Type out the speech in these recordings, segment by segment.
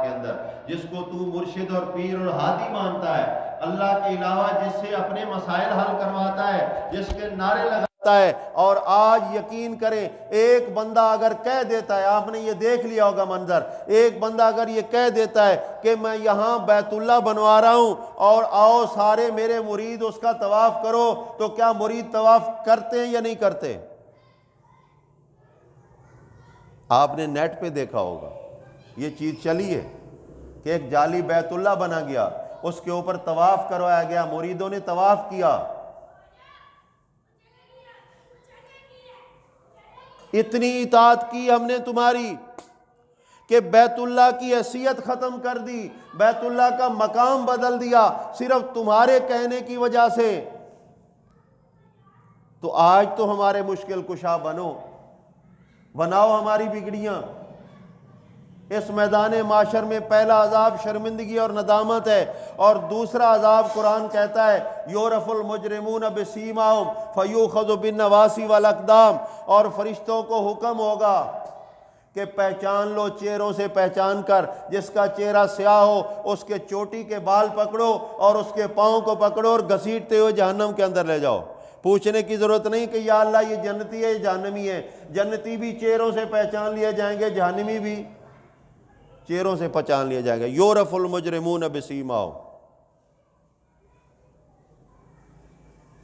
کے اندر، جس کو تو مرشد اور پیر اور ہادی مانتا ہے، اللہ کے علاوہ جس سے اپنے مسائل حل کرواتا ہے، جس کے نعرے لگاتا ہے. اور آج یقین کریں ایک بندہ اگر کہہ دیتا ہے، آپ نے یہ دیکھ لیا ہوگا منظر، ایک بندہ اگر یہ کہہ دیتا ہے کہ میں یہاں بیت اللہ بنوا رہا ہوں اور آؤ سارے میرے مرید اس کا طواف کرو، تو کیا مرید طواف کرتے ہیں یا نہیں کرتے؟ آپ نے نیٹ پہ دیکھا ہوگا یہ چیز چلی ہے کہ ایک جعلی بیت اللہ بنا گیا، اس کے اوپر طواف کروایا گیا، مریدوں نے طواف کیا. اتنی اطاعت کی ہم نے تمہاری کہ بیت اللہ کی حیثیت ختم کر دی، بیت اللہ کا مقام بدل دیا صرف تمہارے کہنے کی وجہ سے. تو آج تو ہمارے مشکل کشا بناؤ ہماری بگڑیاں. اس میدان معاشر میں پہلا عذاب شرمندگی اور ندامت ہے، اور دوسرا عذاب قرآن کہتا ہے یورف المجرمون بسیماہم فیؤخذ بالنواصی والاقدام، اور فرشتوں کو حکم ہوگا کہ پہچان لو، چہروں سے پہچان کر، جس کا چہرہ سیاہ ہو اس کے چوٹی کے بال پکڑو اور اس کے پاؤں کو پکڑو اور گھسیٹتے ہوئے جہنم کے اندر لے جاؤ. پوچھنے کی ضرورت نہیں کہ یا اللہ یہ جنتی ہے یہ جہنمی ہے، جنتی بھی چہروں سے پہچان لیے جائیں گے، جہنمی بھی چہروں سے پہچان لیے جائیں گے. یورف المجرمون بسیماہم.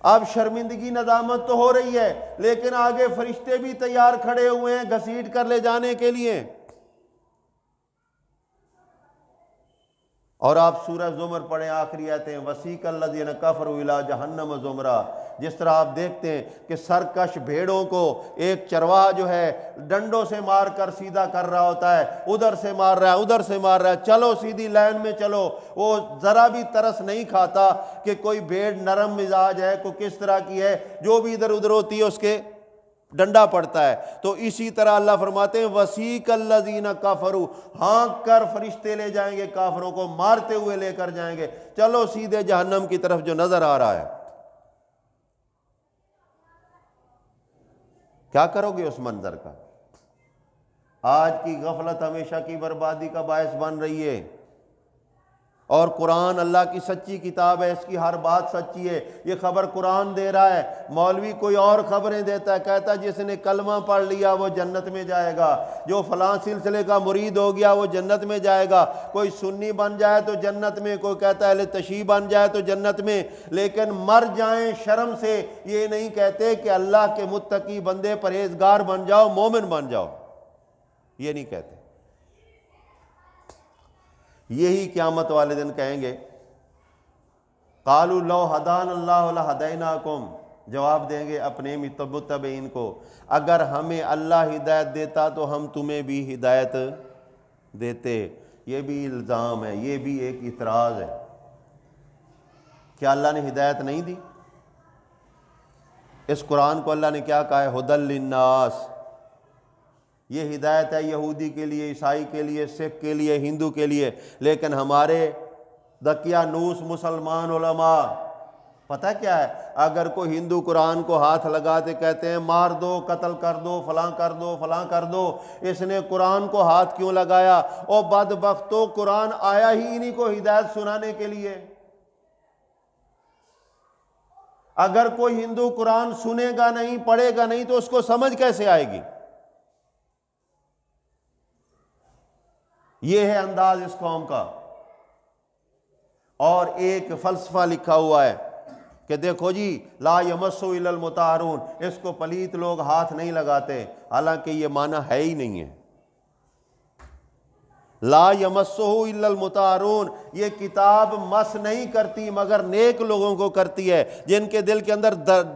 اب شرمندگی ندامت تو ہو رہی ہے، لیکن آگے فرشتے بھی تیار کھڑے ہوئے ہیں گھسیٹ کر لے جانے کے لیے. اور آپ سورہ زمر پڑھیں، آخری آیتیں، وسیق الذین کفروا الی جہنم زمرا. جس طرح آپ دیکھتے ہیں کہ سرکش بھیڑوں کو ایک چرواہا جو ہے ڈنڈوں سے مار کر سیدھا کر رہا ہوتا ہے، ادھر سے مار رہا ہے ادھر سے مار رہا ہے، چلو سیدھی لائن میں چلو. وہ ذرا بھی ترس نہیں کھاتا کہ کوئی بھیڑ نرم مزاج ہے، کوئی کس طرح کی ہے، جو بھی ادھر ادھر ہوتی ہے اس کے ڈنڈا پڑتا ہے. تو اسی طرح اللہ فرماتے ہیں وسیق الذین کفروا، ہانک کر فرشتے لے جائیں گے کافروں کو، مارتے ہوئے لے کر جائیں گے، چلو سیدھے جہنم کی طرف جو نظر آ رہا ہے. کیا کرو گے اس منظر کا؟ آج کی غفلت ہمیشہ کی بربادی کا باعث بن رہی ہے. اور قرآن اللہ کی سچی کتاب ہے، اس کی ہر بات سچی ہے. یہ خبر قرآن دے رہا ہے، مولوی کوئی اور خبریں دیتا ہے، کہتا ہے جس نے کلمہ پڑھ لیا وہ جنت میں جائے گا، جو فلاں سلسلے کا مرید ہو گیا وہ جنت میں جائے گا، کوئی سنی بن جائے تو جنت میں، کوئی کہتا ہے اہل تشیع بن جائے تو جنت میں. لیکن مر جائیں شرم سے یہ نہیں کہتے کہ اللہ کے متقی بندے پرہیزگار بن جاؤ، مومن بن جاؤ، یہ نہیں کہتے. یہی قیامت والے دن کہیں گے قالوا لو ہدانا اللہ لہدیناکم، جواب دیں گے اپنے متبعین کو اگر ہمیں اللہ ہدایت دیتا تو ہم تمہیں بھی ہدایت دیتے. یہ بھی الزام ہے، یہ بھی ایک اعتراض ہے. کیا اللہ نے ہدایت نہیں دی؟ اس قرآن کو اللہ نے کیا کہا ہے؟ ھدی للناس. یہ ہدایت ہے یہودی کے لیے، عیسائی کے لیے، سکھ کے لیے، ہندو کے لیے. لیکن ہمارے دقیانوس مسلمان علماء پتہ کیا ہے؟ اگر کوئی ہندو قرآن کو ہاتھ لگاتے کہتے ہیں مار دو، قتل کر دو، فلاں کر دو، فلاں کر دو، اس نے قرآن کو ہاتھ کیوں لگایا؟ او بدبختو، قرآن آیا ہی انہی کو ہدایت سنانے کے لیے. اگر کوئی ہندو قرآن سنے گا نہیں، پڑھے گا نہیں تو اس کو سمجھ کیسے آئے گی؟ یہ ہے انداز اس قوم کا. اور ایک فلسفہ لکھا ہوا ہے کہ دیکھو جی لا یمسو الا المطہرون، اس کو پلیت لوگ ہاتھ نہیں لگاتے، حالانکہ یہ معنی ہے ہی نہیں ہے. لا یمسہ الا المطہرون، یہ کتاب مس نہیں کرتی مگر نیک لوگوں کو کرتی ہے، جن کے دل کے اندر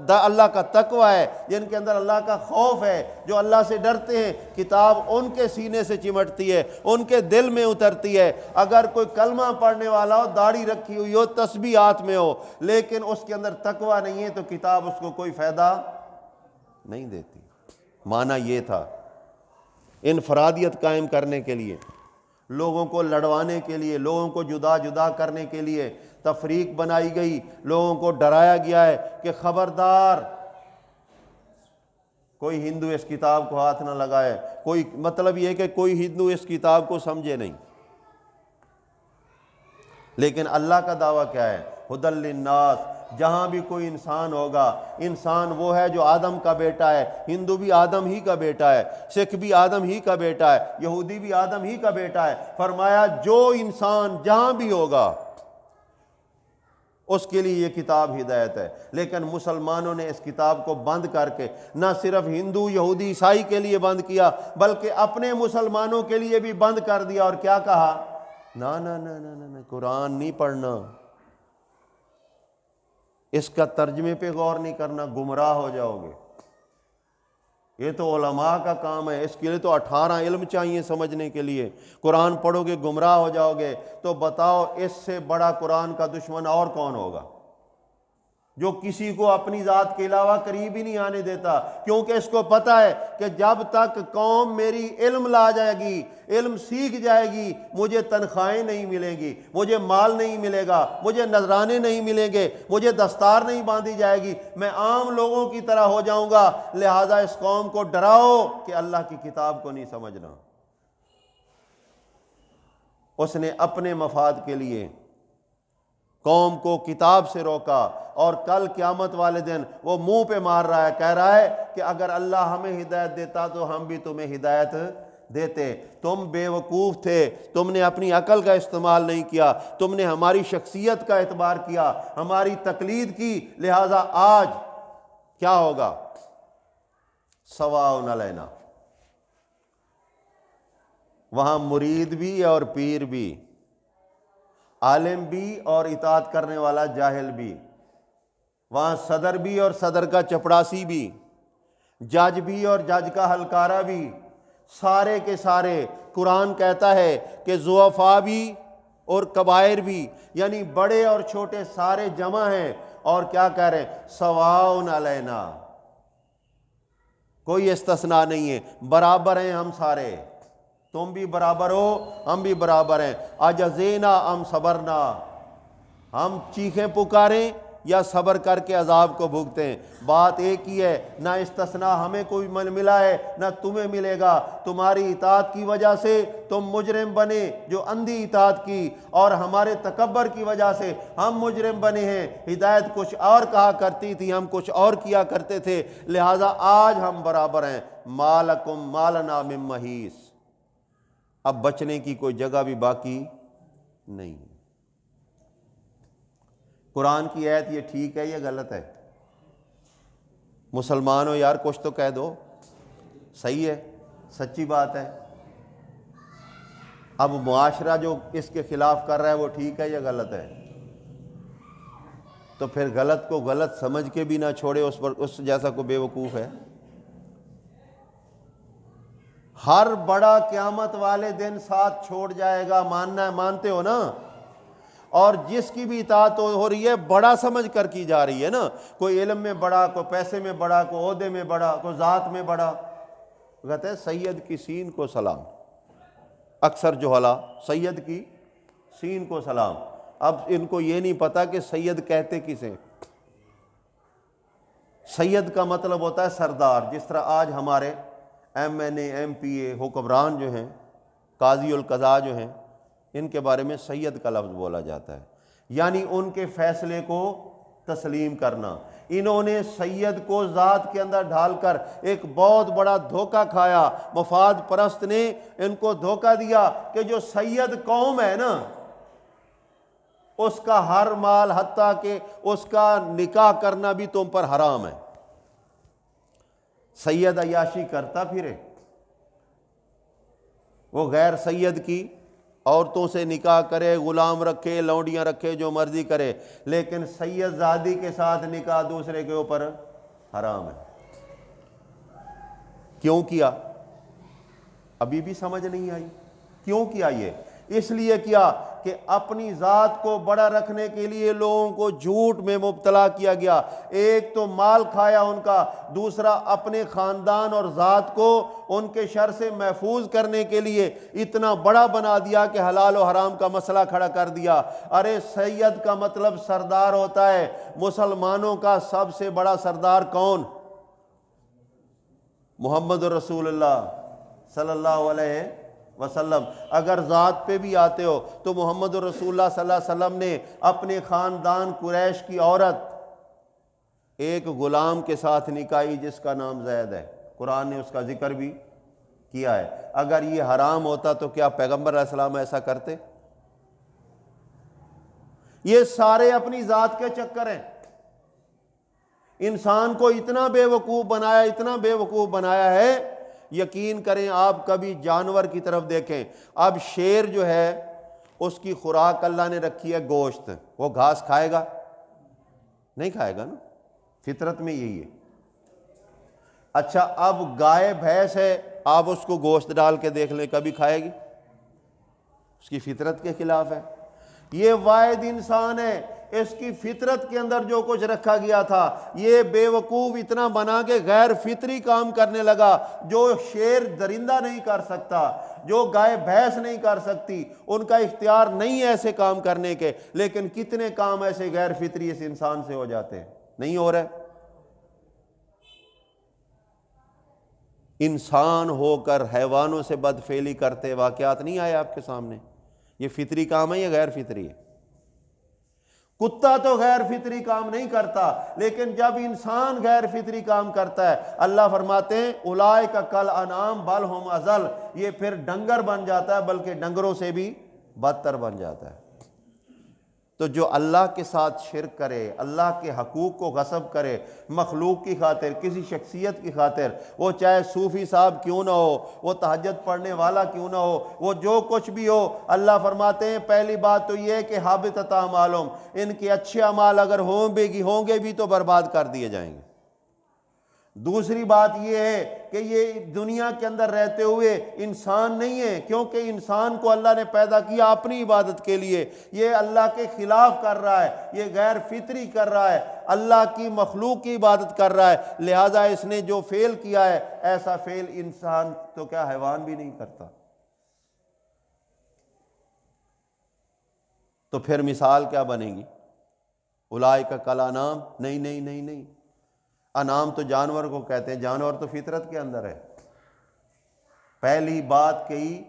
اللہ کا تقوی ہے، جن کے اندر اللہ کا خوف ہے، جو اللہ سے ڈرتے ہیں. کتاب ان کے سینے سے چمٹتی ہے، ان کے دل میں اترتی ہے. اگر کوئی کلمہ پڑھنے والا ہو، داڑھی رکھی ہوئی ہو، تسبیح ہاتھ میں ہو، لیکن اس کے اندر تقوی نہیں ہے تو کتاب اس کو کوئی فائدہ نہیں دیتی. معنی یہ تھا انفرادیت قائم کرنے کے لیے، لوگوں کو لڑوانے کے لیے، لوگوں کو جدا جدا کرنے کے لیے تفریق بنائی گئی. لوگوں کو ڈرایا گیا ہے کہ خبردار کوئی ہندو اس کتاب کو ہاتھ نہ لگائے. کوئی مطلب یہ کہ کوئی ہندو اس کتاب کو سمجھے نہیں. لیکن اللہ کا دعویٰ کیا ہے؟ ہدی للناس۔ جہاں بھی کوئی انسان ہوگا، انسان وہ ہے جو آدم کا بیٹا ہے، ہندو بھی آدم ہی کا بیٹا ہے، سکھ بھی آدم ہی کا بیٹا ہے، یہودی بھی آدم ہی کا بیٹا ہے۔ فرمایا جو انسان جہاں بھی ہوگا اس کے لیے یہ کتاب ہدایت ہے۔ لیکن مسلمانوں نے اس کتاب کو بند کر کے نہ صرف ہندو یہودی عیسائی کے لیے بند کیا بلکہ اپنے مسلمانوں کے لیے بھی بند کر دیا، اور کیا کہا؟ نہ نہ نہ نہ نہ قرآن نہیں پڑھنا، اس کا ترجمے پہ غور نہیں کرنا، گمراہ ہو جاؤ گے۔ یہ تو علماء کا کام ہے، اس کے لیے تو 18 علم چاہیے سمجھنے کے لیے۔ قرآن پڑھو گے گمراہ ہو جاؤ گے، تو بتاؤ اس سے بڑا قرآن کا دشمن اور کون ہوگا، جو کسی کو اپنی ذات کے علاوہ قریب ہی نہیں آنے دیتا؟ کیونکہ اس کو پتہ ہے کہ جب تک قوم میری علم لا جائے گی، علم سیکھ جائے گی، مجھے تنخواہیں نہیں ملیں گی، مجھے مال نہیں ملے گا، مجھے نذرانے نہیں ملیں گے، مجھے دستار نہیں باندھی جائے گی، میں عام لوگوں کی طرح ہو جاؤں گا۔ لہٰذا اس قوم کو ڈراؤ کہ اللہ کی کتاب کو نہیں سمجھنا۔ اس نے اپنے مفاد کے لیے قوم کو کتاب سے روکا، اور کل قیامت والے دن وہ منہ پہ مار رہا ہے، کہہ رہا ہے کہ اگر اللہ ہمیں ہدایت دیتا تو ہم بھی تمہیں ہدایت دیتے۔ تم بے وقوف تھے، تم نے اپنی عقل کا استعمال نہیں کیا، تم نے ہماری شخصیت کا اعتبار کیا، ہماری تقلید کی، لہٰذا آج کیا ہوگا؟ سواء علینا۔ وہاں مرید بھی اور پیر بھی، عالم بھی اور اطاعت کرنے والا جاہل بھی، وہاں صدر بھی اور صدر کا چپڑاسی بھی، جج بھی اور جج کا ہلکارا بھی، سارے کے سارے قرآن کہتا ہے کہ ضعفاء بھی اور کبائر بھی، یعنی بڑے اور چھوٹے سارے جمع ہیں، اور کیا کہہ رہے ہیں؟ سواء علینا، کوئی استثناء نہیں ہے، برابر ہیں ہم سارے، تم بھی برابر ہو، ہم بھی برابر ہیں۔ اجزینا ام صبرنا، ہم چیخیں پکاریں یا صبر کر کے عذاب کو بھگتیں، بات ایک ہی ہے۔ نہ استثناء ہمیں کوئی ملا ہے نہ تمہیں ملے گا۔ تمہاری اطاعت کی وجہ سے تم مجرم بنے جو اندھی اطاعت کی، اور ہمارے تکبر کی وجہ سے ہم مجرم بنے ہیں۔ ہدایت کچھ اور کہا کرتی تھی، ہم کچھ اور کیا کرتے تھے، لہٰذا آج ہم برابر ہیں۔ مالکم مالنا من محیص، اب بچنے کی کوئی جگہ بھی باقی نہیں۔ قرآن کی آیت یہ ٹھیک ہے یا غلط ہے؟ مسلمان ہو یار، کچھ تو کہہ دو، صحیح ہے، سچی بات ہے۔ اب معاشرہ جو اس کے خلاف کر رہا ہے وہ ٹھیک ہے یا غلط ہے؟ تو پھر غلط کو غلط سمجھ کے بھی نہ چھوڑے، اس پر اس جیسا کو بے وقوف ہے۔ ہر بڑا قیامت والے دن ساتھ چھوڑ جائے گا، ماننا ہے؟ مانتے ہو نا؟ اور جس کی بھی اطاعت ہو رہی ہے بڑا سمجھ کر کی جا رہی ہے نا، کوئی علم میں بڑا، کوئی پیسے میں بڑا، کوئی عہدے میں بڑا، کوئی ذات میں بڑا، کہتے ہیں سید کی سین کو سلام، اکثر جوہلا سید کی سین کو سلام۔ اب ان کو یہ نہیں پتا کہ سید کہتے کسے۔ سید کا مطلب ہوتا ہے سردار، جس طرح آج ہمارے ایم این اے، ایم پی اے، حکمران جو ہیں، قاضی القضاء جو ہیں، ان کے بارے میں سید کا لفظ بولا جاتا ہے، یعنی ان کے فیصلے کو تسلیم کرنا۔ انہوں نے سید کو ذات کے اندر ڈھال کر ایک بہت بڑا دھوکہ کھایا، مفاد پرست نے ان کو دھوکہ دیا کہ جو سید قوم ہے نا، اس کا ہر مال حتیٰ کہ اس کا نکاح کرنا بھی تم پر حرام ہے۔ سید عیاشی کرتا پھرے، وہ غیر سید کی عورتوں سے نکاح کرے، غلام رکھے، لونڈیاں رکھے، جو مرضی کرے، لیکن سید زادی کے ساتھ نکاح دوسرے کے اوپر حرام ہے۔ کیوں کیا؟ ابھی بھی سمجھ نہیں آئی کیوں کیا؟ یہ اس لیے کیا کہ اپنی ذات کو بڑا رکھنے کے لیے لوگوں کو جھوٹ میں مبتلا کیا گیا۔ ایک تو مال کھایا ان کا، دوسرا اپنے خاندان اور ذات کو ان کے شر سے محفوظ کرنے کے لیے اتنا بڑا بنا دیا کہ حلال و حرام کا مسئلہ کھڑا کر دیا۔ ارے سید کا مطلب سردار ہوتا ہے، مسلمانوں کا سب سے بڑا سردار کون؟ محمد رسول اللہ صلی اللہ علیہ وسلم۔ اگر ذات پہ بھی آتے ہو تو محمد رسول اللہ صلی اللہ علیہ وسلم نے اپنے خاندان قریش کی عورت ایک غلام کے ساتھ نکاحی جس کا نام زید ہے، قرآن نے اس کا ذکر بھی کیا ہے۔ اگر یہ حرام ہوتا تو کیا پیغمبر علیہ السلام ایسا کرتے؟ یہ سارے اپنی ذات کے چکر ہیں۔ انسان کو اتنا بے وقوف بنایا، اتنا بے وقوف بنایا ہے، یقین کریں آپ کبھی جانور کی طرف دیکھیں۔ اب شیر جو ہے اس کی خوراک اللہ نے رکھی ہے گوشت، وہ گھاس کھائے گا؟ نہیں کھائے گا نا، فطرت میں یہی ہے۔ اچھا اب گائے بھینس ہے، آپ اس کو گوشت ڈال کے دیکھ لیں، کبھی کھائے گی؟ اس کی فطرت کے خلاف ہے۔ یہ واحد انسان ہے، اس کی فطرت کے اندر جو کچھ رکھا گیا تھا، یہ بے وقوف اتنا بنا کے غیر فطری کام کرنے لگا، جو شیر درندہ نہیں کر سکتا، جو گائے بھینس نہیں کر سکتی، ان کا اختیار نہیں ہے ایسے کام کرنے کے، لیکن کتنے کام ایسے غیر فطری اس انسان سے ہو جاتے ہیں، نہیں ہو رہے؟ انسان ہو کر حیوانوں سے بدفعلی کرتے واقعات نہیں آئے آپ کے سامنے؟ یہ فطری کام ہے یا غیر فطری ہے؟ کتا تو غیر فطری کام نہیں کرتا، لیکن جب انسان غیر فطری کام کرتا ہے، اللہ فرماتے ہیں اولئک کالانعام بل ہم اضل، یہ پھر ڈنگر بن جاتا ہے، بلکہ ڈنگروں سے بھی بدتر بن جاتا ہے۔ تو جو اللہ کے ساتھ شرک کرے، اللہ کے حقوق کو غصب کرے، مخلوق کی خاطر، کسی شخصیت کی خاطر، وہ چاہے صوفی صاحب کیوں نہ ہو، وہ تہجد پڑھنے والا کیوں نہ ہو، وہ جو کچھ بھی ہو، اللہ فرماتے ہیں پہلی بات تو یہ ہے کہ حابطۃ اعمالہم، ان کے اچھے اعمال اگر ہوں گے بھی تو برباد کر دیے جائیں گے۔ دوسری بات یہ ہے کہ یہ دنیا کے اندر رہتے ہوئے انسان نہیں ہے، کیونکہ انسان کو اللہ نے پیدا کیا اپنی عبادت کے لیے، یہ اللہ کے خلاف کر رہا ہے، یہ غیر فطری کر رہا ہے، اللہ کی مخلوق کی عبادت کر رہا ہے، لہٰذا اس نے جو فعل کیا ہے ایسا فعل انسان تو کیا حیوان بھی نہیں کرتا۔ تو پھر مثال کیا بنے گی؟ اولئک کالانعام، نہیں، انعام تو جانور کو کہتے ہیں، جانور تو فطرت کے اندر ہے۔ پہلی بات کہی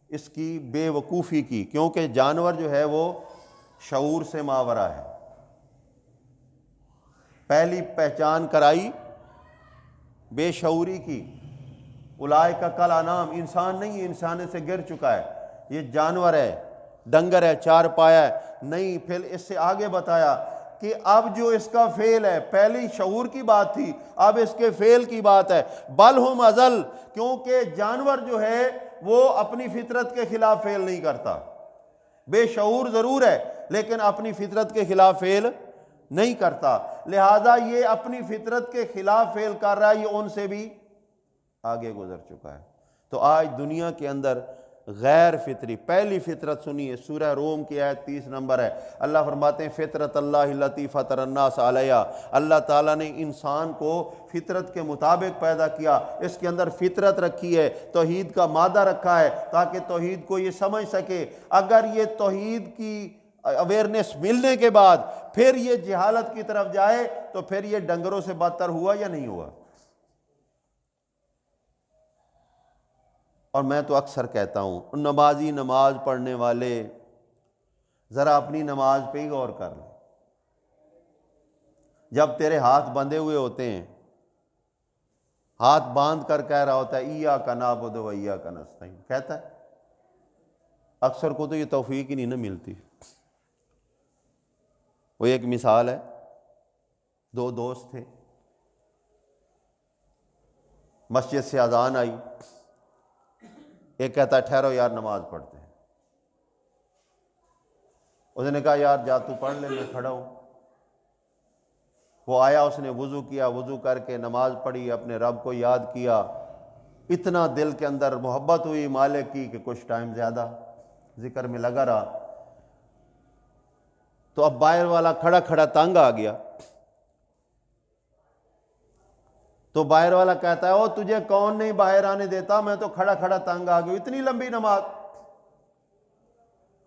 اس کی بے وقوفی کی، کیونکہ جانور جو ہے وہ شعور سے ماورا ہے۔ پہلی پہچان کرائی بے شعوری کی، اولئک کالانعام، انسان نہیں ہے، انسان سے گر چکا ہے، یہ جانور ہے، ڈنگر ہے، چار پایا ہے، نہیں۔ پھر اس سے آگے بتایا کہ اب جو اس کا فعل ہے، پہلی شعور کی بات تھی، اب اس کے فعل کی بات ہے، بل ہم اضل، کیونکہ جانور جو ہے وہ اپنی فطرت کے خلاف فعل نہیں کرتا، بے شعور ضرور ہے لیکن اپنی فطرت کے خلاف فعل نہیں کرتا، لہذا یہ اپنی فطرت کے خلاف فعل کر رہا ہے، یہ ان سے بھی آگے گزر چکا ہے۔ تو آج دنیا کے اندر غیر فطری پہلی فطرت سنیے، سورہ روم کی آیت 30 نمبر ہے، اللہ فرماتے ہیں فطرت اللہ التی فطر الناس علیہا، اللہ تعالیٰ نے انسان کو فطرت کے مطابق پیدا کیا، اس کے اندر فطرت رکھی ہے، توحید کا مادہ رکھا ہے تاکہ توحید کو یہ سمجھ سکے۔ اگر یہ توحید کی اویئرنیس ملنے کے بعد پھر یہ جہالت کی طرف جائے تو پھر یہ ڈنگروں سے بدتر ہوا یا نہیں ہوا؟ اور میں تو اکثر کہتا ہوں نمازی، نماز پڑھنے والے ذرا اپنی نماز پہ ہی غور کر لیں۔ جب تیرے ہاتھ بندھے ہوئے ہوتے ہیں، ہاتھ باندھ کر کہہ رہا ہوتا ہے ایاک نعبد و ایاک نستعین، کہتا ہے، اکثر کو تو یہ توفیق ہی نہیں نہ ملتی۔ وہ ایک مثال ہے، دو دوست تھے، مسجد سے اذان آئی، ایک کہتا ہے ٹھہرو یار نماز پڑھتے ہیں، اس نے کہا یار جا تو پڑھ لے، میں کھڑا ہوں۔ وہ آیا، اس نے وضو کیا، وضو کر کے نماز پڑھی، اپنے رب کو یاد کیا، اتنا دل کے اندر محبت ہوئی مالک کی کہ کچھ ٹائم زیادہ ذکر میں لگا رہا۔ تو اب باہر والا کھڑا کھڑا تنگ آ گیا، تو باہر والا کہتا ہے او تجھے کون نہیں باہر آنے دیتا، میں تو کھڑا کھڑا تنگ آ گیا، اتنی لمبی نماز۔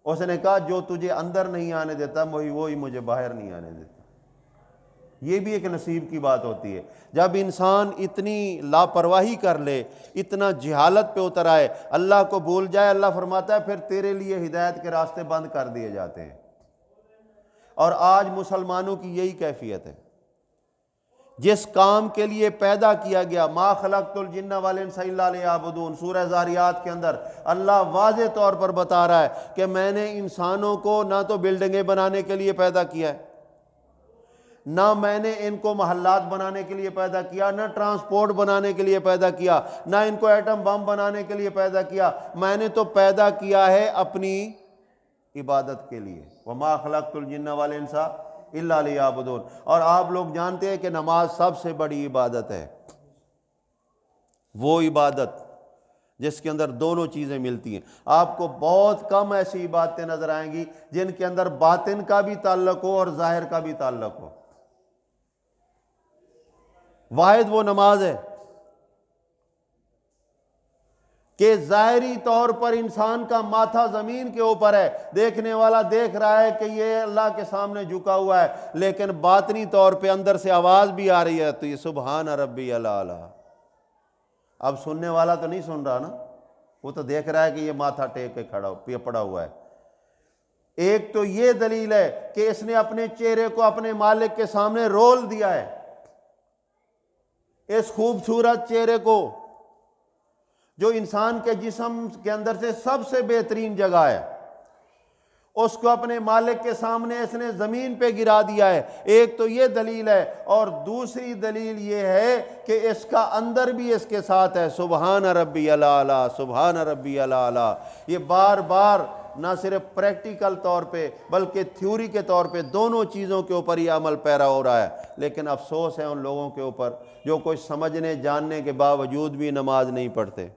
اس نے کہا جو تجھے اندر نہیں آنے دیتا وہی مجھے باہر نہیں آنے دیتا۔ یہ بھی ایک نصیب کی بات ہوتی ہے۔ جب انسان اتنی لاپرواہی کر لے، اتنا جہالت پہ اتر آئے، اللہ کو بھول جائے، اللہ فرماتا ہے پھر تیرے لیے ہدایت کے راستے بند کر دیے جاتے ہیں۔ اور آج مسلمانوں کی یہی کیفیت ہے۔ جس کام کے لیے پیدا کیا گیا، ما خلقت الجن والانس الا لیعبدون، سورہ ذاریات کے اندر اللہ واضح طور پر بتا رہا ہے کہ میں نے انسانوں کو نہ تو بلڈنگیں بنانے کے لیے پیدا کیا ہے، نہ میں نے ان کو محلات بنانے کے لیے پیدا کیا، نہ ٹرانسپورٹ بنانے کے لیے پیدا کیا، نہ ان کو ایٹم بم بنانے کے لیے پیدا کیا، میں نے تو پیدا کیا ہے اپنی عبادت کے لیے۔ وما خلقت الجن والانس الا لیعبدون۔ اور آپ لوگ جانتے ہیں کہ نماز سب سے بڑی عبادت ہے، وہ عبادت جس کے اندر دونوں چیزیں ملتی ہیں۔ آپ کو بہت کم ایسی عبادتیں نظر آئیں گی جن کے اندر باطن کا بھی تعلق ہو اور ظاہر کا بھی تعلق ہو۔ واحد وہ نماز ہے کہ ظاہری طور پر انسان کا ماتھا زمین کے اوپر ہے، دیکھنے والا دیکھ رہا ہے کہ یہ اللہ کے سامنے جھکا ہوا ہے، لیکن باطنی طور پہ اندر سے آواز بھی آ رہی ہے تو یہ سبحان ربی الاعلی۔ اب سننے والا تو نہیں سن رہا نا، وہ تو دیکھ رہا ہے کہ یہ ماتھا ٹیک کے کھڑا پڑا ہوا ہے۔ ایک تو یہ دلیل ہے کہ اس نے اپنے چہرے کو اپنے مالک کے سامنے رول دیا ہے، اس خوبصورت چہرے کو جو انسان کے جسم کے اندر سے سب سے بہترین جگہ ہے، اس کو اپنے مالک کے سامنے اس نے زمین پہ گرا دیا ہے۔ ایک تو یہ دلیل ہے، اور دوسری دلیل یہ ہے کہ اس کا اندر بھی اس کے ساتھ ہے، سبحان ربی الاعلی، سبحان ربی الاعلی۔ یہ بار بار نہ صرف پریکٹیکل طور پہ بلکہ تھیوری کے طور پہ دونوں چیزوں کے اوپر یہ عمل پیرا ہو رہا ہے، لیکن افسوس ہے ان لوگوں کے اوپر جو کچھ سمجھنے جاننے کے باوجود بھی نماز نہیں پڑھتے۔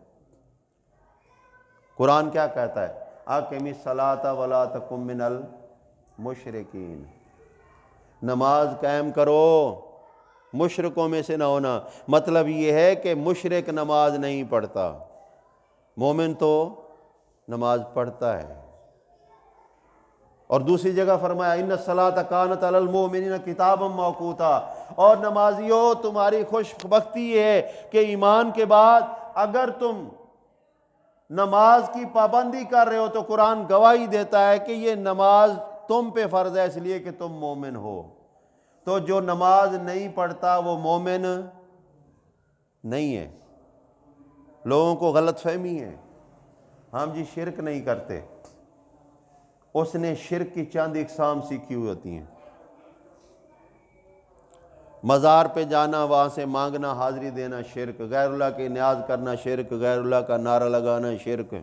قرآن کیا کہتا ہے؟ اقم الصلاۃ ولا تکن من المشرکین، نماز قائم کرو، مشرکوں میں سے نہ ہونا۔ مطلب یہ ہے کہ مشرک نماز نہیں پڑھتا، مومن تو نماز پڑھتا ہے۔ اور دوسری جگہ فرمایا ان الصلاۃ کانت علی المؤمنین کتابا موقوتا، اور نمازیوں تمہاری خوش بختی یہ ہے کہ ایمان کے بعد اگر تم نماز کی پابندی کر رہے ہو تو قرآن گواہی دیتا ہے کہ یہ نماز تم پہ فرض ہے اس لیے کہ تم مومن ہو۔ تو جو نماز نہیں پڑھتا وہ مومن نہیں ہے۔ لوگوں کو غلط فہمی ہے، ہم جی شرک نہیں کرتے، اس نے شرک کی چند اقسام سیکھی ہوئی ہوتی ہیں۔ مزار پہ جانا، وہاں سے مانگنا، حاضری دینا شرک، غیر اللہ کی نیاز کرنا شرک، غیر اللہ کا نعرہ لگانا شرک،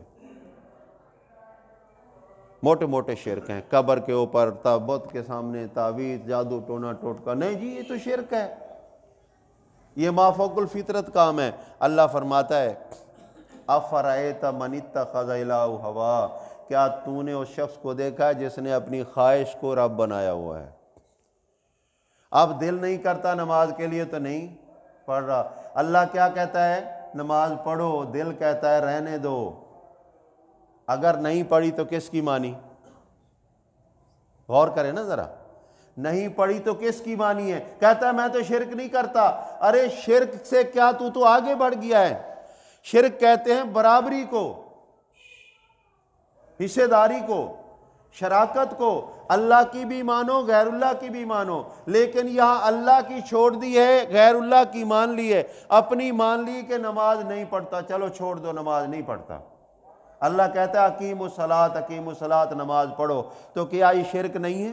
موٹے موٹے شرک ہیں۔ قبر کے اوپر، بت کے سامنے تعویذ، جادو ٹونا ٹوٹکا، نہیں جی یہ تو شرک ہے، یہ مافوق الفطرت کام ہے۔ اللہ فرماتا ہے افرأیت من اتخذ الہہ ہوا، کیا تو نے اس شخص کو دیکھا ہے جس نے اپنی خواہش کو رب بنایا ہوا ہے؟ اب دل نہیں کرتا نماز کے لیے تو نہیں پڑھ رہا۔ اللہ کیا کہتا ہے؟ نماز پڑھو، دل کہتا ہے رہنے دو۔ اگر نہیں پڑھی تو کس کی مانی؟ غور کریں نا ذرا، نہیں پڑھی تو کس کی مانی ہے؟ کہتا ہے میں تو شرک نہیں کرتا۔ ارے شرک سے کیا تو آگے بڑھ گیا ہے۔ شرک کہتے ہیں برابری کو، حصے داری کو، شراکت کو، اللہ کی بھی مانو غیر اللہ کی بھی مانو، لیکن یہاں اللہ کی چھوڑ دی ہے، غیر اللہ کی مان لی ہے۔ اپنی مان لی کہ نماز نہیں پڑھتا، چلو چھوڑ دو، نماز نہیں پڑھتا۔ اللہ کہتا ہے اقیموا الصلاۃ، اقیموا الصلاۃ، نماز پڑھو۔ تو کیا یہ شرک نہیں ہے؟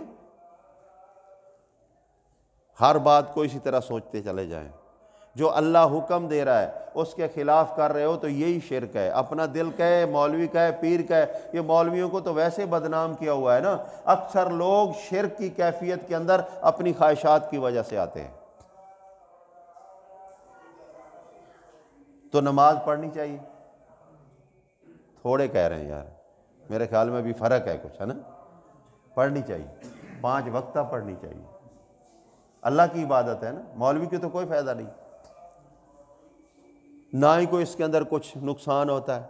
ہر بات کو اسی طرح سوچتے چلے جائیں، جو اللہ حکم دے رہا ہے اس کے خلاف کر رہے ہو تو یہی شرک ہے۔ اپنا دل کہے، مولوی کہے، پیر کہے، یہ مولویوں کو تو ویسے بدنام کیا ہوا ہے نا۔ اکثر لوگ شرک کی کیفیت کے اندر اپنی خواہشات کی وجہ سے آتے ہیں۔ تو نماز پڑھنی چاہیے، تھوڑے کہہ رہے ہیں یار، میرے خیال میں بھی فرق ہے کچھ، ہے نا؟ پڑھنی چاہیے، 5 وقتہ پڑھنی چاہیے، اللہ کی عبادت ہے نا، مولوی کی تو کوئی فائدہ نہیں، نہ ہی کوئی اس کے اندر کچھ نقصان ہوتا ہے۔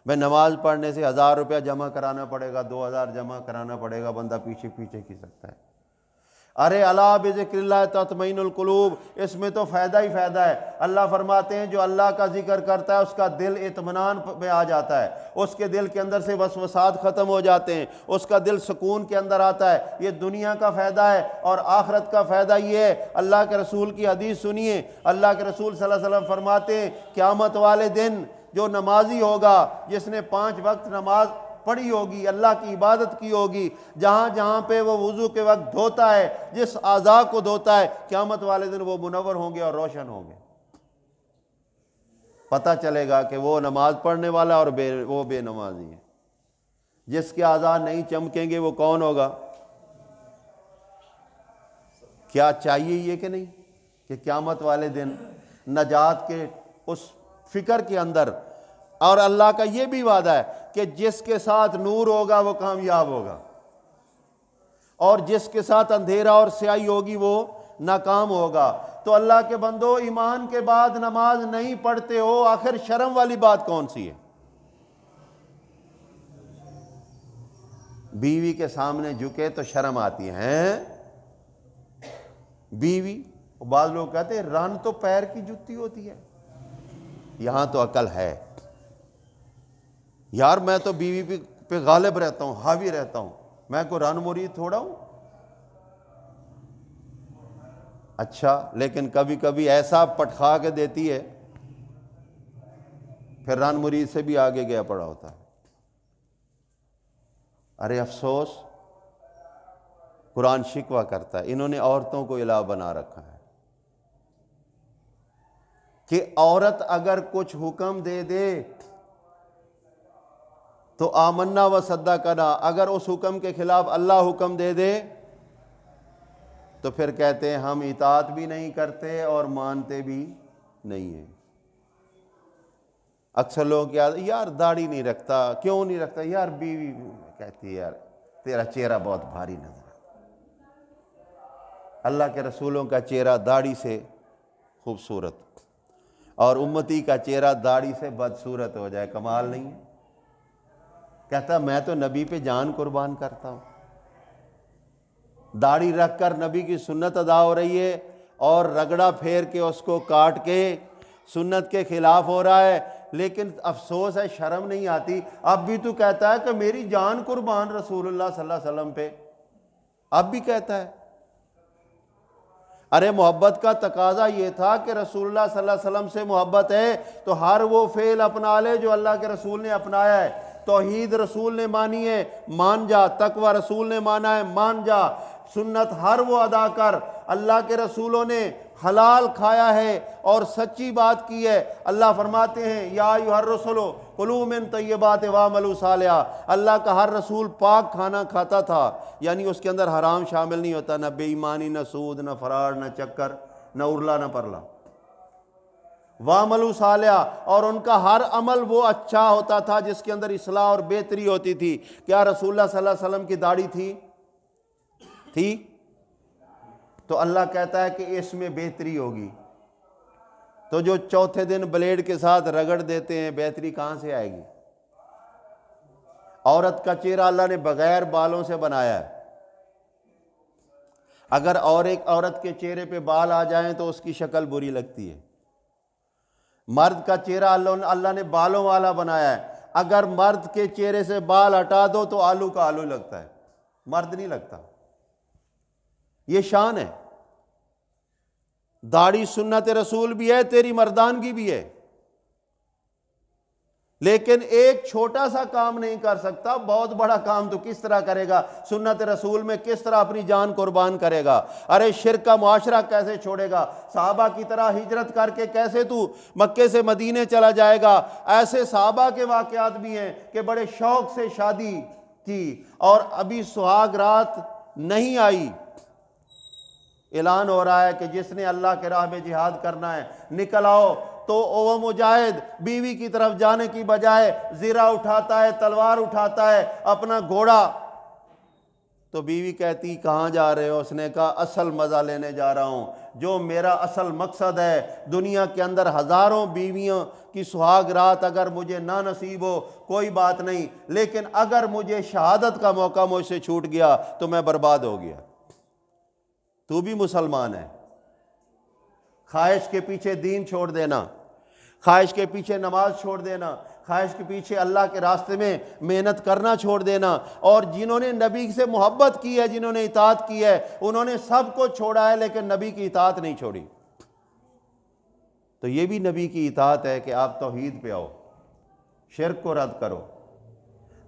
میں نماز پڑھنے سے 1000 روپیہ جمع کرانا پڑے گا، 2000 جمع کرانا پڑے گا، بندہ پیچھے پیچھے کی سکتا ہے۔ ارے الا بذکر اللہ تطمئن القلوب، اس میں تو فائدہ ہی فائدہ ہے۔ اللہ فرماتے ہیں جو اللہ کا ذکر کرتا ہے اس کا دل اطمینان میں آ جاتا ہے، اس کے دل کے اندر سے وسوسات ختم ہو جاتے ہیں، اس کا دل سکون کے اندر آتا ہے۔ یہ دنیا کا فائدہ ہے، اور آخرت کا فائدہ یہ ہے۔ اللہ کے رسول کی حدیث سنیے، اللہ کے رسول صلی اللہ علیہ وسلم فرماتے ہیں قیامت والے دن جو نمازی ہوگا، جس نے 5 وقت نماز پڑھی ہوگی، اللہ کی عبادت کی ہوگی، جہاں جہاں پہ وہ وضو کے وقت دھوتا ہے، جس اعضاء کو دھوتا ہے، قیامت والے دن وہ منور ہوں گے اور روشن ہوں گے۔ پتہ چلے گا کہ وہ نماز پڑھنے والا اور وہ بے نمازی ہے۔ جس کے اعضاء نہیں چمکیں گے وہ کون ہوگا؟ کیا چاہیے یہ کہ نہیں کہ قیامت والے دن نجات کے اس فکر کے اندر، اور اللہ کا یہ بھی وعدہ ہے کہ جس کے ساتھ نور ہوگا وہ کامیاب ہوگا، اور جس کے ساتھ اندھیرا اور سیاہی ہوگی وہ ناکام ہوگا۔ تو اللہ کے بندو، ایمان کے بعد نماز نہیں پڑھتے ہو، آخر شرم والی بات کون سی ہے؟ بیوی کے سامنے جھکے تو شرم آتی ہے، بیوی، بعض لوگ کہتے ہیں رن تو پیر کی جوتی ہوتی ہے، یہاں تو عقل ہے یار، میں تو بیوی پہ غالب رہتا ہوں، حاوی رہتا ہوں، میں کوئی رن مرید تھوڑا ہوں۔ اچھا، لیکن کبھی کبھی ایسا پٹخا کے دیتی ہے پھر رن مرید سے بھی آگے گیا پڑا ہوتا ہے۔ ارے افسوس، قرآن شکوہ کرتا ہے، انہوں نے عورتوں کو الہ بنا رکھا ہے کہ عورت اگر کچھ حکم دے دے تو آمنا و صدقنا، اگر اس حکم کے خلاف اللہ حکم دے دے تو پھر کہتے ہیں ہم اطاعت بھی نہیں کرتے اور مانتے بھی نہیں ہیں۔ اکثر لوگ یار داڑھی نہیں رکھتا، کیوں نہیں رکھتا؟ یار بیوی کہتی ہے یار تیرا چہرہ بہت بھاری نظر آتا۔ اللہ کے رسولوں کا چہرہ داڑھی سے خوبصورت، اور امتی کا چہرہ داڑھی سے بدصورت ہو جائے، کمال نہیں ہے؟ کہتا میں تو نبی پہ جان قربان کرتا ہوں، داڑھی رکھ کر نبی کی سنت ادا ہو رہی ہے، اور رگڑا پھیر کے اس کو کاٹ کے سنت کے خلاف ہو رہا ہے، لیکن افسوس ہے شرم نہیں آتی۔ اب بھی تو کہتا ہے کہ میری جان قربان رسول اللہ صلی اللہ علیہ وسلم پہ، اب بھی کہتا ہے۔ ارے محبت کا تقاضا یہ تھا کہ رسول اللہ صلی اللہ علیہ وسلم سے محبت ہے تو ہر وہ فعل اپنا لے جو اللہ کے رسول نے اپنایا ہے۔ توحید رسول نے مانی ہے، مان جا، تقوی رسول نے مانا ہے، مان جا، سنت ہر وہ ادا کر۔ اللہ کے رسولوں نے حلال کھایا ہے اور سچی بات کی ہے۔ اللہ فرماتے ہیں یا ایھا الرسل کلوا من طیبات واعملوا صالحا، اللہ کا ہر رسول پاک کھانا کھاتا تھا، یعنی اس کے اندر حرام شامل نہیں ہوتا، نہ بے ایمانی، نہ سود، نہ فراڈ، نہ چکر، نہ ارلا، نہ پرلا۔ وَعَمَلُوا صَالِحًا، اور ان کا ہر عمل وہ اچھا ہوتا تھا جس کے اندر اصلاح اور بہتری ہوتی تھی۔ کیا رسول اللہ صلی اللہ علیہ وسلم کی داڑھی تھی؟ تو اللہ کہتا ہے کہ اس میں بہتری ہوگی۔ تو جو چوتھے دن بلیڈ کے ساتھ رگڑ دیتے ہیں، بہتری کہاں سے آئے گی؟ عورت کا چہرہ اللہ نے بغیر بالوں سے بنایا ہے، اگر اور ایک عورت کے چہرے پہ بال آ جائیں تو اس کی شکل بری لگتی ہے۔ مرد کا چہرہ اللہ نے بالوں والا بنایا ہے، اگر مرد کے چہرے سے بال ہٹا دو تو آلو کا آلو لگتا ہے، مرد نہیں لگتا۔ یہ شان ہے۔ داڑھی سنت رسول بھی ہے، تیری مردانگی بھی ہے، لیکن ایک چھوٹا سا کام نہیں کر سکتا، بہت بڑا کام تو کس طرح کرے گا؟ سنت رسول میں کس طرح اپنی جان قربان کرے گا؟ ارے شرک کا معاشرہ کیسے چھوڑے گا؟ صحابہ کی طرح ہجرت کر کے کیسے تو مکے سے مدینے چلا جائے گا؟ ایسے صحابہ کے واقعات بھی ہیں کہ بڑے شوق سے شادی کی اور ابھی سہاگ رات نہیں آئی، اعلان ہو رہا ہے کہ جس نے اللہ کے راہ میں جہاد کرنا ہے نکل آؤ، تو وہ مجاہد بیوی کی طرف جانے کی بجائے زرہ اٹھاتا ہے، تلوار اٹھاتا ہے، اپنا گھوڑا۔ تو بیوی کہتی کہاں جا رہے ہو؟ اس نے کہا اصل مزہ لینے جا رہا ہوں، جو میرا اصل مقصد ہے۔ دنیا کے اندر ہزاروں بیویوں کی سہاگ رات اگر مجھے نہ نصیب ہو کوئی بات نہیں، لیکن اگر مجھے شہادت کا موقع مجھ سے چھوٹ گیا تو میں برباد ہو گیا۔ تو بھی مسلمان ہے۔ خواہش کے پیچھے دین چھوڑ دینا، خواہش کے پیچھے نماز چھوڑ دینا، خواہش کے پیچھے اللہ کے راستے میں محنت کرنا چھوڑ دینا، اور جنہوں نے نبی سے محبت کی ہے، جنہوں نے اطاعت کی ہے، انہوں نے سب کو چھوڑا ہے لیکن نبی کی اطاعت نہیں چھوڑی۔ تو یہ بھی نبی کی اطاعت ہے کہ آپ توحید پہ آؤ، شرک کو رد کرو،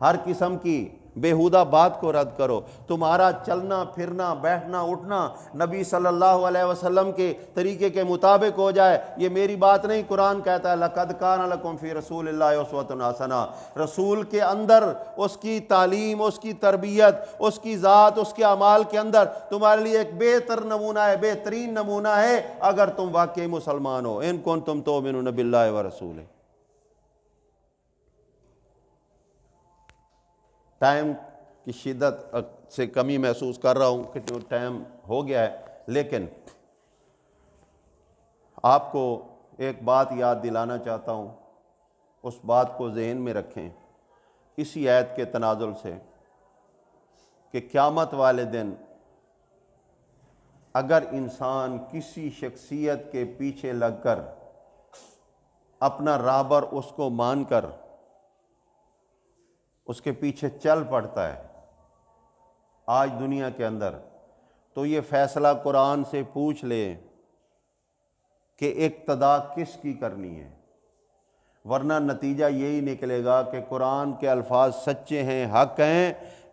ہر قسم کی بیہودہ بات کو رد کرو، تمہارا چلنا پھرنا بیٹھنا اٹھنا نبی صلی اللہ علیہ وسلم کے طریقے کے مطابق ہو جائے۔ یہ میری بات نہیں، قرآن کہتا ہے لَقَدْ كَانَ لَكُمْ فِي رَسُولِ اللَّهِ أُسْوَةٌ حَسَنَةٌ۔ رسول کے اندر اس کی تعلیم، اس کی تربیت، اس کی ذات، اس کے اعمال کے اندر تمہارے لیے ایک بہتر نمونہ ہے، بہترین نمونہ ہے اگر تم واقعی مسلمان ہو۔ إِن كُنتُمْ تُؤْمِنُونَ بِاللَّهِ وَرَسُولِهِ۔ ٹائم کی شدت سے کمی محسوس کر رہا ہوں کہ ٹائم ہو گیا ہے، لیکن آپ کو ایک بات یاد دلانا چاہتا ہوں، اس بات کو ذہن میں رکھیں اسی آیت کے تنازل سے کہ قیامت والے دن اگر انسان کسی شخصیت کے پیچھے لگ کر اپنا رہبر اس کو مان کر اس کے پیچھے چل پڑتا ہے آج دنیا کے اندر، تو یہ فیصلہ قرآن سے پوچھ لے کہ اقتداء کس کی کرنی ہے، ورنہ نتیجہ یہی نکلے گا کہ قرآن کے الفاظ سچے ہیں، حق ہیں،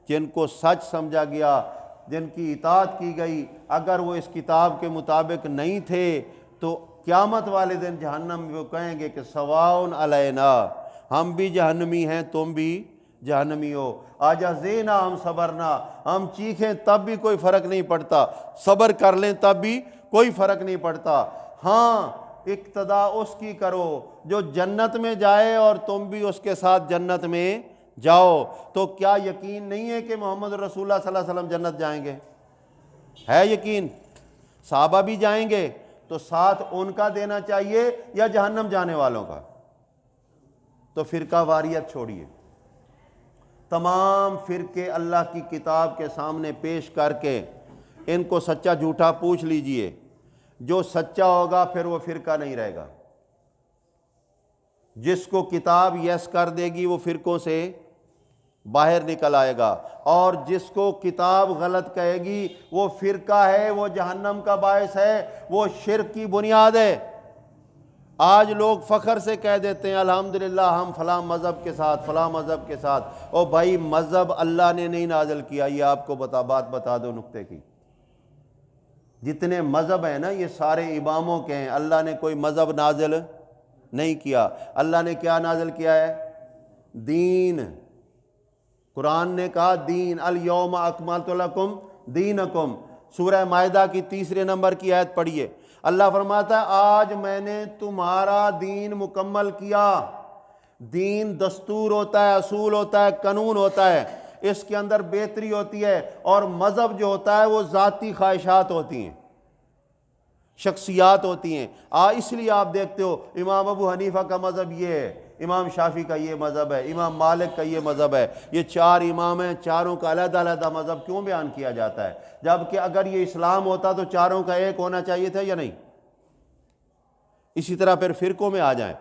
جن کو سچ سمجھا گیا، جن کی اطاعت کی گئی، اگر وہ اس کتاب کے مطابق نہیں تھے تو قیامت والے دن جہنم میں وہ کہیں گے کہ سواؤن علینا، ہم بھی جہنمی ہیں تم بھی جہنمی ہو، آجزینا ہم صبرنا، ہم چیخیں تب بھی کوئی فرق نہیں پڑتا، صبر کر لیں تب بھی کوئی فرق نہیں پڑتا۔ ہاں اقتداء اس کی کرو جو جنت میں جائے اور تم بھی اس کے ساتھ جنت میں جاؤ۔ تو کیا یقین نہیں ہے کہ محمد رسول اللہ صلی اللہ علیہ وسلم جنت جائیں گے؟ ہے یقین؟ صحابہ بھی جائیں گے تو ساتھ ان کا دینا چاہیے یا جہنم جانے والوں کا؟ تو فرقہ واریت چھوڑیے، تمام فرقے اللہ کی کتاب کے سامنے پیش کر کے ان کو سچا جھوٹا پوچھ لیجئے، جو سچا ہوگا پھر وہ فرقہ نہیں رہے گا، جس کو کتاب یس کر دے گی وہ فرقوں سے باہر نکل آئے گا، اور جس کو کتاب غلط کہے گی وہ فرقہ ہے، وہ جہنم کا باعث ہے، وہ شرک کی بنیاد ہے۔ آج لوگ فخر سے کہہ دیتے ہیں الحمدللہ ہم فلاں مذہب کے ساتھ، فلاں مذہب کے ساتھ۔ او بھائی مذہب اللہ نے نہیں نازل کیا، یہ آپ کو بات بتا دو نکتے کی۔ جتنے مذہب ہیں نا یہ سارے اماموں کے ہیں، اللہ نے کوئی مذہب نازل نہیں کیا۔ اللہ نے کیا نازل کیا ہے؟ دین۔ قرآن نے کہا دین، الیوم اکملت لکم دینکم۔ سورہ مائدہ کی 3 نمبر کی آیت پڑھیے، اللہ فرماتا ہے آج میں نے تمہارا دین مکمل کیا۔ دین دستور ہوتا ہے، اصول ہوتا ہے، قانون ہوتا ہے، اس کے اندر بہتری ہوتی ہے، اور مذہب جو ہوتا ہے وہ ذاتی خواہشات ہوتی ہیں، شخصیات ہوتی ہیں۔ اس لیے آپ دیکھتے ہو امام ابو حنیفہ کا مذہب یہ ہے، امام شافعی کا یہ مذہب ہے، امام مالک کا یہ مذہب ہے۔ یہ 4 امام ہیں، چاروں کا علیحدہ علیحدہ مذہب کیوں بیان کیا جاتا ہے؟ جبکہ اگر یہ اسلام ہوتا تو چاروں کا ایک ہونا چاہیے تھا یا نہیں؟ اسی طرح پھر فرقوں میں آ جائیں،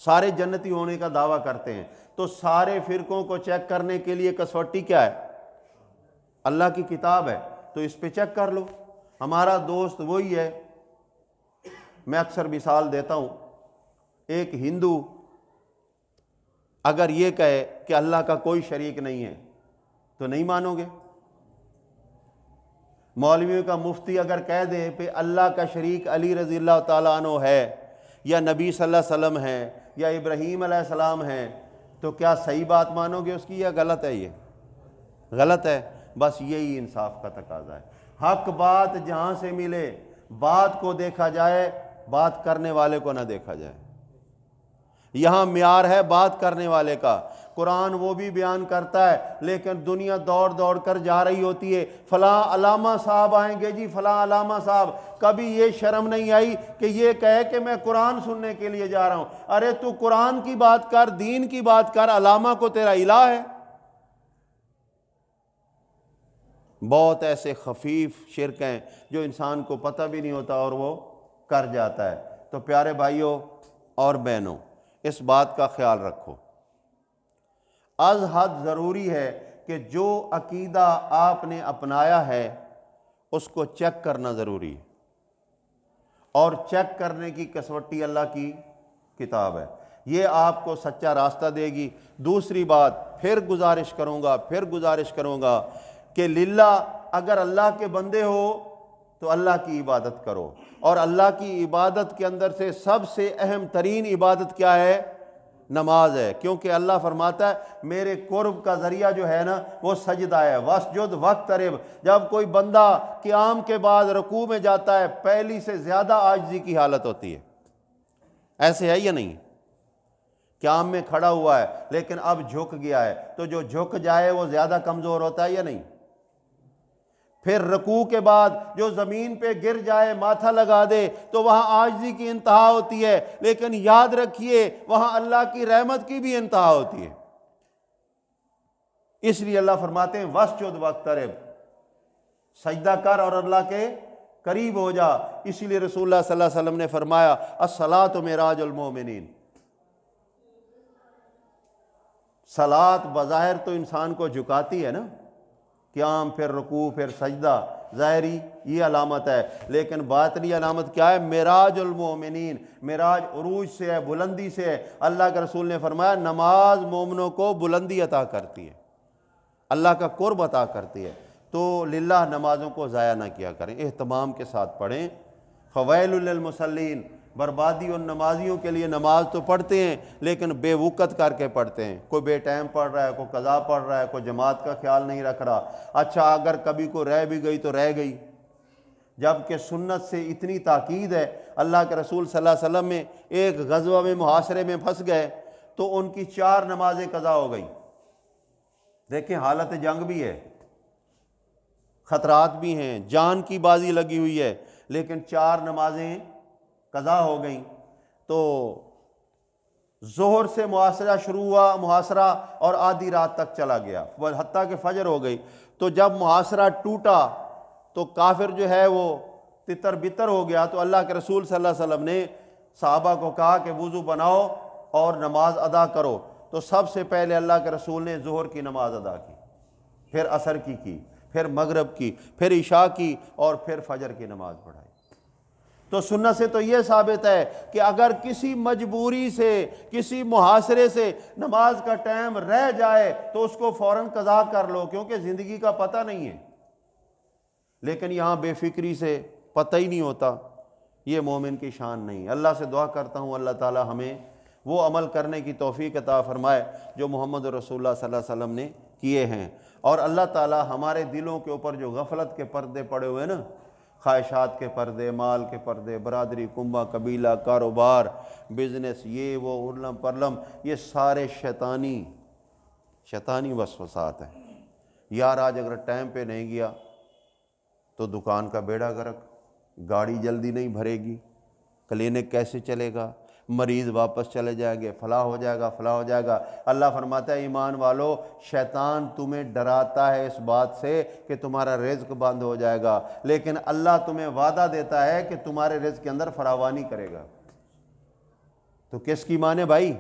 سارے جنتی ہونے کا دعویٰ کرتے ہیں، تو سارے فرقوں کو چیک کرنے کے لیے کسوٹی کیا ہے؟ اللہ کی کتاب ہے، تو اس پہ چیک کر لو۔ ہمارا دوست وہی ہے، میں اکثر مثال دیتا ہوں، ایک ہندو اگر یہ کہے کہ اللہ کا کوئی شریک نہیں ہے تو نہیں مانو گے؟ مولویوں کا مفتی اگر کہہ دے کہ اللہ کا شریک علی رضی اللہ تعالیٰ عنہ ہے، یا نبی صلی اللہ علیہ وسلم ہے، یا ابراہیم علیہ السلام ہے، تو کیا صحیح بات مانو گے اس کی، یا غلط ہے؟ یہ غلط ہے۔ بس یہی انصاف کا تقاضا ہے، حق بات جہاں سے ملے بات کو دیکھا جائے، بات کرنے والے کو نہ دیکھا جائے۔ یہاں معیار ہے بات کرنے والے کا۔ قرآن وہ بھی بیان کرتا ہے، لیکن دنیا دوڑ کر جا رہی ہوتی ہے، فلاں علامہ صاحب آئیں گے جی، فلاں علامہ صاحب۔ کبھی یہ شرم نہیں آئی کہ یہ کہے کہ میں قرآن سننے کے لیے جا رہا ہوں؟ ارے تو قرآن کی بات کر، دین کی بات کر، علامہ کو تیرا الہ ہے۔ بہت ایسے خفیف شرک ہیں جو انسان کو پتہ بھی نہیں ہوتا اور وہ کر جاتا ہے۔ تو پیارے بھائیوں اور بہنوں، اس بات کا خیال رکھو، از حد ضروری ہے کہ جو عقیدہ آپ نے اپنایا ہے اس کو چیک کرنا ضروری ہے، اور چیک کرنے کی کسوٹی اللہ کی کتاب ہے، یہ آپ کو سچا راستہ دے گی۔ دوسری بات پھر گزارش کروں گا کہ للہ اگر اللہ کے بندے ہو تو اللہ کی عبادت کرو، اور اللہ کی عبادت کے اندر سے سب سے اہم ترین عبادت کیا ہے؟ نماز ہے، کیونکہ اللہ فرماتا ہے میرے قرب کا ذریعہ جو ہے نا وہ سجدہ ہے، واسجد واقترب۔ جب کوئی بندہ قیام کے بعد رکوع میں جاتا ہے پہلی سے زیادہ عاجزی کی حالت ہوتی ہے، ایسے ہے یا نہیں؟ قیام میں کھڑا ہوا ہے لیکن اب جھک گیا ہے، تو جو جھک جائے وہ زیادہ کمزور ہوتا ہے یا نہیں؟ پھر رکوع کے بعد جو زمین پہ گر جائے ماتھا لگا دے تو وہاں عاجزی کی انتہا ہوتی ہے، لیکن یاد رکھیے وہاں اللہ کی رحمت کی بھی انتہا ہوتی ہے۔ اس لیے اللہ فرماتے ہیں واسجد واقترب، سجدہ کر اور اللہ کے قریب ہو جا۔ اسی لیے رسول اللہ صلی اللہ علیہ وسلم نے فرمایا الصلاۃ معراج المومنین، صلاۃ بظاہر تو انسان کو جھکاتی ہے نا، قیام پھر رکوع پھر سجدہ، ظاہری یہ علامت ہے، لیکن باطنی علامت کیا ہے؟ معراج المومنین، معراج عروج سے ہے، بلندی سے ہے۔ اللہ کے رسول نے فرمایا نماز مومنوں کو بلندی عطا کرتی ہے، اللہ کا قرب عطا کرتی ہے، تو للہ نمازوں کو ضائع نہ کیا کریں، اہتمام کے ساتھ پڑھیں۔ فویل للمصلین، بربادی ان نمازیوں کے لیے، نماز تو پڑھتے ہیں لیکن بے وقت کر کے پڑھتے ہیں، کوئی بے ٹائم پڑھ رہا ہے، کوئی قضا پڑھ رہا ہے، کوئی جماعت کا خیال نہیں رکھ رہا۔ اچھا اگر کبھی کوئی رہ بھی گئی تو رہ گئی، جبکہ سنت سے اتنی تاکید ہے۔ اللہ کے رسول صلی اللہ علیہ وسلم میں ایک غزوہ میں محاصرے میں پھنس گئے تو ان کی 4 نمازیں قضا ہو گئیں۔ دیکھیں حالت جنگ بھی ہے، خطرات بھی ہیں، جان کی بازی لگی ہوئی ہے، لیکن 4 نمازیں قضا ہو گئیں۔ تو ظہر سے محاصرہ شروع ہوا، محاصرہ اور آدھی رات تک چلا گیا، حتیٰ کہ فجر ہو گئی۔ تو جب محاصرہ ٹوٹا تو کافر جو ہے وہ تتر بتر ہو گیا، تو اللہ کے رسول صلی اللہ علیہ وسلم نے صحابہ کو کہا کہ وضو بناؤ اور نماز ادا کرو۔ تو سب سے پہلے اللہ کے رسول نے ظہر کی نماز ادا کی، پھر عصر کی، پھر مغرب کی، پھر عشاء کی، اور پھر فجر کی نماز پڑھائی۔ تو سنت سے تو یہ ثابت ہے کہ اگر کسی مجبوری سے، کسی محاصرے سے نماز کا ٹائم رہ جائے تو اس کو فوراً قضا کر لو، کیونکہ زندگی کا پتہ نہیں ہے۔ لیکن یہاں بے فکری سے پتہ ہی نہیں ہوتا، یہ مومن کی شان نہیں۔ اللہ سے دعا کرتا ہوں اللہ تعالی ہمیں وہ عمل کرنے کی توفیق عطا فرمائے جو محمد رسول اللہ صلی اللہ علیہ وسلم نے کیے ہیں، اور اللہ تعالی ہمارے دلوں کے اوپر جو غفلت کے پردے پڑے ہوئے نا، خواہشات کے پردے، مال کے پردے، برادری، کنبہ، قبیلہ، کاروبار، بزنس، یہ وہ ارلم پرلم، یہ سارے شیطانی وسوسات ہیں۔ یار آج اگر ٹائم پہ نہیں گیا تو دکان کا بیڑا غرق، گاڑی جلدی نہیں بھرے گی، کلینک کیسے چلے گا، مریض واپس چلے جائیں گے، فلاں ہو جائے گا۔ اللہ فرماتا ہے ایمان والو، شیطان تمہیں ڈراتا ہے اس بات سے کہ تمہارا رزق بند ہو جائے گا، لیکن اللہ تمہیں وعدہ دیتا ہے کہ تمہارے رزق کے اندر فراوانی کرے گا۔ تو کس کی مانے بھائی؟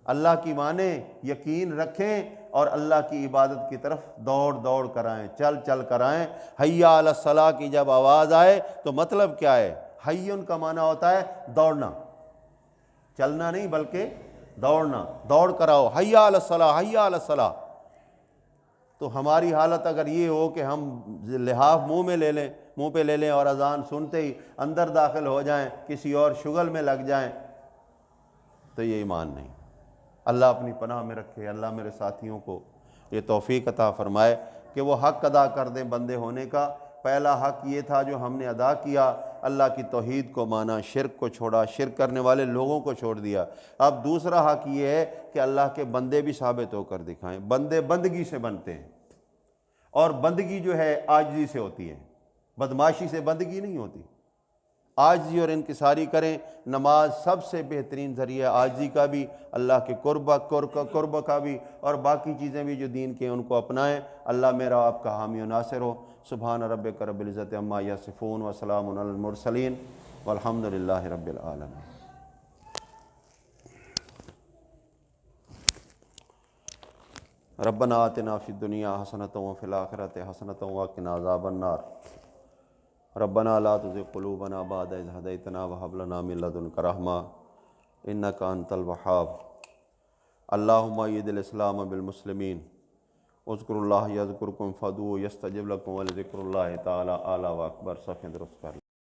اللہ کی مانے، یقین رکھیں اور اللہ کی عبادت کی طرف دوڑ کر آئیں، چل کر آئیں۔ حی علی الصلاۃ کی جب آواز آئے تو مطلب کیا ہے؟ حیٌ کا معنی ہوتا ہے دوڑنا، چلنا نہیں بلکہ دوڑنا، دوڑ کر آؤ، حی علی الصلاۃ، حی علی الصلاۃ۔ تو ہماری حالت اگر یہ ہو کہ ہم لحاف منہ پہ لے لیں اور اذان سنتے ہی اندر داخل ہو جائیں، کسی اور شغل میں لگ جائیں، تو یہ ایمان نہیں۔ اللہ اپنی پناہ میں رکھے۔ اللہ میرے ساتھیوں کو یہ توفیق عطا فرمائے کہ وہ حق ادا کر دیں بندے ہونے کا۔ پہلا حق یہ تھا جو ہم نے ادا کیا، اللہ کی توحید کو مانا، شرک کو چھوڑا، شرک کرنے والے لوگوں کو چھوڑ دیا۔ اب دوسرا حق یہ ہے کہ اللہ کے بندے بھی ثابت ہو کر دکھائیں۔ بندے بندگی سے بنتے ہیں، اور بندگی جو ہے عاجزی سے ہوتی ہے، بدماشی سے بندگی نہیں ہوتی۔ عاجزی اور انکساری کریں۔ نماز سب سے بہترین ذریعہ عاجزی کا بھی، اللہ کے قرب کا بھی، اور باقی چیزیں بھی جو دین کے ان کو اپنائیں۔ اللہ میرا آپ کا حامی و ناصر ہو۔ سبحان ربک رب العزت عما یصفون وسلام علی المرسلین والحمد للہ رب العالمین۔ ربنا آتنا فی الدنیا حسنۃ وفی الآخرۃ حسنۃ وقنا عذاب النار۔ ربنا لا تزغ قلوبنا بعد إذ هديتنا وهب لنا من لدنك رحمة إنك أنت الوهاب۔ اللهم أيد الإسلام بالمسلمين، اذكروا الله يذكركم فادعوه يستجب لكم ولذكر الله تعالى أعلى وأكبر۔ صفحہ درست کر لیں۔